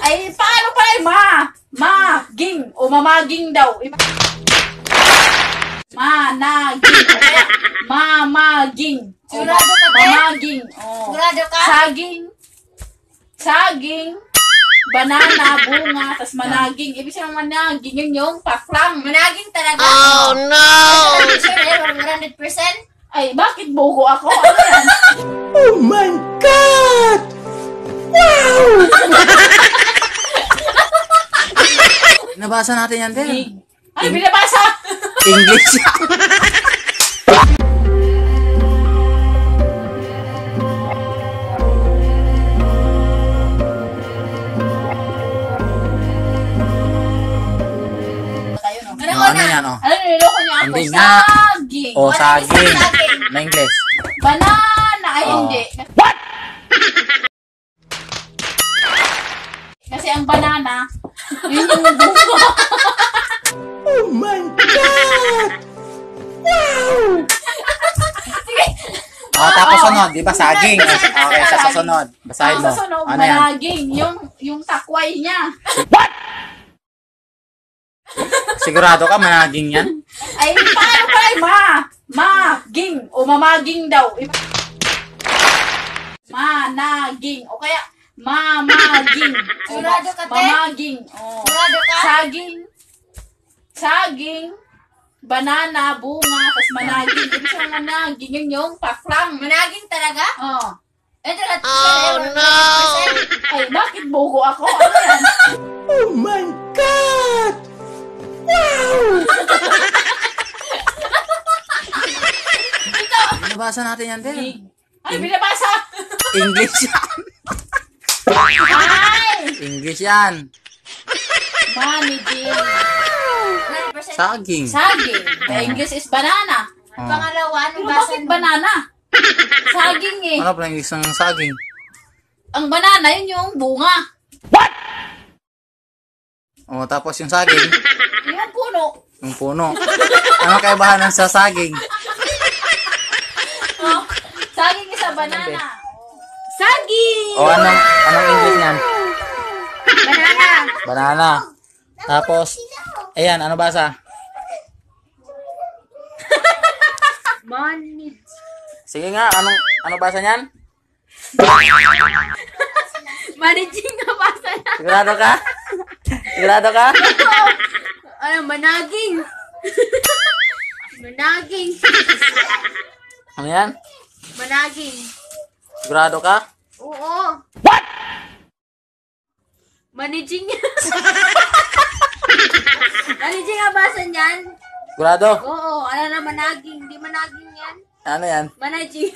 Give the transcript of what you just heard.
Ay, paano pala yung ma-ging o mamaging daw? Managing. Okay. Mamaging. Sigurado ka, te? Mamaging. Oh. Sigurado ka? Saging, banana, bunga, tas managing. Ibig sabihin managing, yun yung paklang. Managing talaga. Oh no! Sure, 100%? Ay, bakit bogo ako? Ano yan? Oh my God! Wow! Nabasa natin yan, Ter. Ano binabasa? English. Ano yan, oh? Ano, niloko niya ako? Hindi nga. Saging. O, saging. Saging. Na English. Banana. Ay, Oh. hindi. What? Kasi ang banana, yun yung bunga. Oh my God! Wow! Oh, tapos sunod, di ba? Saging. Okay, sa susunod. Basahin mo. Sa sunog, Ano yan? managing. Yung takway niya. Sigurado ka, managing yan? Ay, paano pala yung ma-ging o mamaging daw? Managing. O kaya, mamaging. O, Sigurado ka, te? mamaging. O, Sigurado ka? saging, banana, bunga, tas managing. Ibig sabihin managing, yun yung paklang. Managing talaga? Oh. Ito lang. Oh, no! Ay, bakit bogo ako? Ano yan? Oh my God! Wow! Nabasa natin yan, Ter. Ay, binabasa! English yan. Ay! English yan. Managing. 100%. Saging. Saging. The English is banana. Oh. Pangalawa, anong Pero basa bakit mo? banana? Saging eh. Ano pala yung isang saging? Ang banana, yun yung bunga. O, tapos yung saging, Yung puno. yung puno. Ano kaibahan ng sa saging? Oh, saging is a banana. Saging! O, anong English niyan? Banana. Banana. Tapos, ayan, ano basa? Manage. Sige nga, ano basa niyan? Managing na basa na. Sigurado ka? Sigurado ka? Ano, managing. Managing. Ano yan? Managing. Sigurado ka? Oo. Managing. Managing ang basa niyan. Sigurado? Oo, ano na managing. Hindi managing yan. Ano yan? Managing.